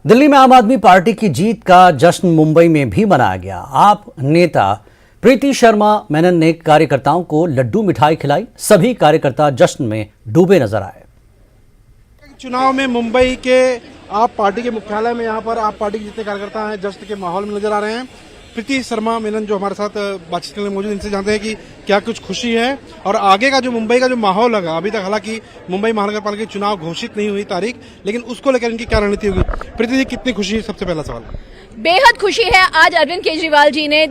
दिल्ली में आम आदमी पार्टी की जीत का जश्न मुंबई में भी मनाया गया। आप नेता प्रीति शर्मा मेनन ने कार्यकर्ताओं को लड्डू मिठाई खिलाई। सभी कार्यकर्ता जश्न में डूबे नजर आए। चुनाव में मुंबई के आप पार्टी के मुख्यालय में यहाँ पर आप पार्टी के जितने कार्यकर्ता हैं जश्न के माहौल में नजर आ रहे हैं। प्रीति शर्मा मेनन जो हमारे साथ बातचीत करने मौजूद, इनसे जानते हैं कि क्या कुछ खुशी है और आगे का जो मुंबई का जो माहौल लगा। अभी तक हालांकि मुंबई महानगर पालिका के चुनाव घोषित नहीं हुई तारीख, लेकिन उसको लेकर इनकी क्या रणनीति होगी। प्रीति जी, कितनी खुशी है? सबसे पहला सवाल। बेहद खुशी है। आज अरविंद केजरीवाल जी ने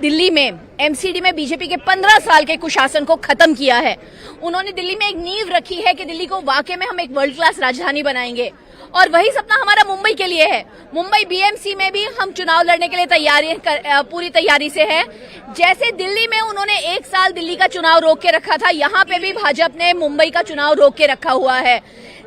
दिल्ली में एमसीडी में बीजेपी के 15 साल के कुशासन को खत्म किया है। उन्होंने दिल्ली में एक नींव रखी है कि दिल्ली को वाकई में हम एक वर्ल्ड क्लास राजधानी बनाएंगे, और वही सपना हमारा मुंबई के लिए है। मुंबई बीएमसी में भी हम चुनाव लड़ने के लिए पूरी तैयारी से है। जैसे दिल्ली में उन्होंने 1 साल दिल्ली का चुनाव रोक के रखा था, यहाँ पे भी भाजपा ने मुंबई का चुनाव रोक के रखा हुआ है।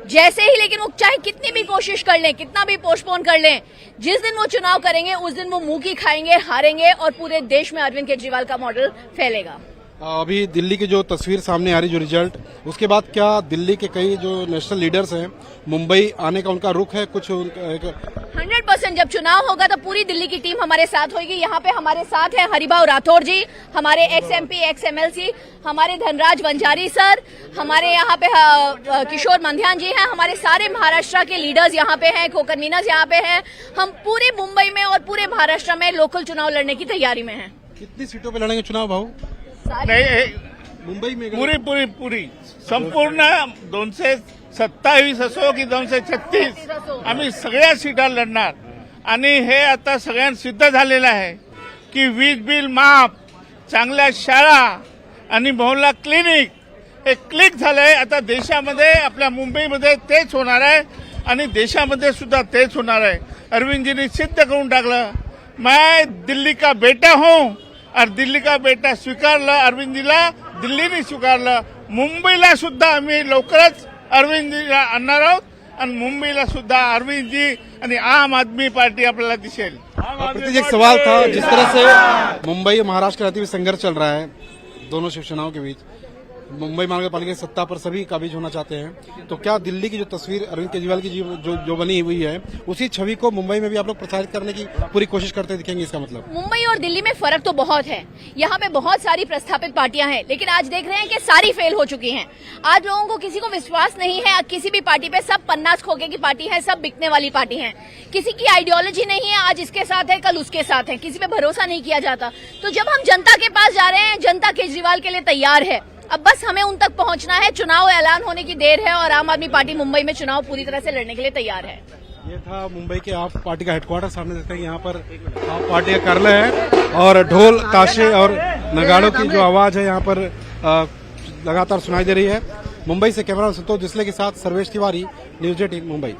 जैसे ही, लेकिन वो चाहे कितनी भी कोशिश कर लें, कितना भी पोस्टपोन कर लें, जिस दिन वो चुनाव करेंगे उस दिन वो मुंह की खाएंगे, हारेंगे और पूरे देश में अरविंद केजरीवाल का मॉडल फैलेगा। अभी दिल्ली की जो तस्वीर सामने आ रही, जो रिजल्ट, उसके बाद क्या दिल्ली के कई जो नेशनल लीडर्स हैं मुंबई आने का उनका रुख है? कुछ 100% जब चुनाव होगा तो पूरी दिल्ली की टीम हमारे साथ होगी। यहाँ पे हमारे साथ है हरिभाऊ राठौर जी, हमारे एक्स एमपी एक्स एमएलसी, हमारे धनराज वंजारी सर, हमारे यहाँ पे किशोर मंध्यान जी हैं, हमारे सारे महाराष्ट्र के लीडर्स यहाँ पे हैं, को कन्वीनर्स यहाँ पे हैं। हम पूरे मुंबई में और पूरे महाराष्ट्र में लोकल चुनाव लड़ने की तैयारी में हैं। कितनी सीटों पे लड़ेंगे चुनाव भाऊ? मुंबई में पुरी संपूर्ण 227 असो की 236 आम्ही सगळ्या सीटा लढणार। आणि हे आता सगळ्यांना सिद्ध झालेलं आहे की वीज बिल माफ, चांगल्या शाळा आणि मोहल्ला क्लिनिक हे क्लिक झालंय। आता देशामध्ये आपल्या मुंबईमध्ये तेच होणार आहे आणि देशामध्ये सुद्धा तेच होणार आहे। अरविंदजींनी सिद्ध करून टाकलं, मैं दिल्ली का बेटा हूं और दिल्ली का बेटा स्वीकारलं, अरविंदजीला दिल्लीने स्वीकारलं। मुंबईला सुद्धा आम्ही लवकरच अरविंदजीला आणणार आहोत आणि मुंबईला सुद्धा अरविंदजी आणि आम आदमी पार्टी आपल्याला दिसेल। प्रीति जी, एक सवाल था, जिस तरह से मुंबई महाराष्ट्र रहते हुए संघर्ष चल रहा है दोनों शिवसेनाओं के बीच, मुंबई महानगर पालिका की सत्ता पर सभी काबिज होना चाहते हैं, तो क्या दिल्ली की जो तस्वीर अरविंद केजरीवाल की जो बनी हुई है उसी छवि को मुंबई में भी आप लोग प्रसारित करने की पूरी कोशिश करते दिखेंगे? इसका मतलब मुंबई और दिल्ली में फर्क तो बहुत है। यहाँ पे बहुत सारी प्रस्थापित पार्टियां हैं, लेकिन आज देख रहे हैं कि सारी फेल हो चुकी हैं। आज लोगों को किसी को विश्वास नहीं है किसी भी पार्टी पे। सब पन्नास खोखे की पार्टी है, सब बिकने वाली पार्टी है। किसी की आइडियोलॉजी नहीं है, आज इसके साथ है कल उसके साथ है, किसी पे भरोसा नहीं किया जाता। तो जब हम जनता के पास जा रहे हैं, जनता केजरीवाल के लिए तैयार है। अब बस हमें उन तक पहुंचना है। चुनाव ऐलान होने की देर है और आम आदमी पार्टी मुंबई में चुनाव पूरी तरह से लड़ने के लिए तैयार है। ये था मुंबई के आप पार्टी का हेडक्वार्टर। सामने देखते हैं यहाँ पर आप पार्टी का कार्यालय है और ढोल ताशे और नगाड़ों की जो आवाज है यहाँ पर लगातार सुनाई दे रही है। मुंबई से कैमरा संतोष डिसले के साथ सर्वेश तिवारी, न्यूज़ 18 मुंबई।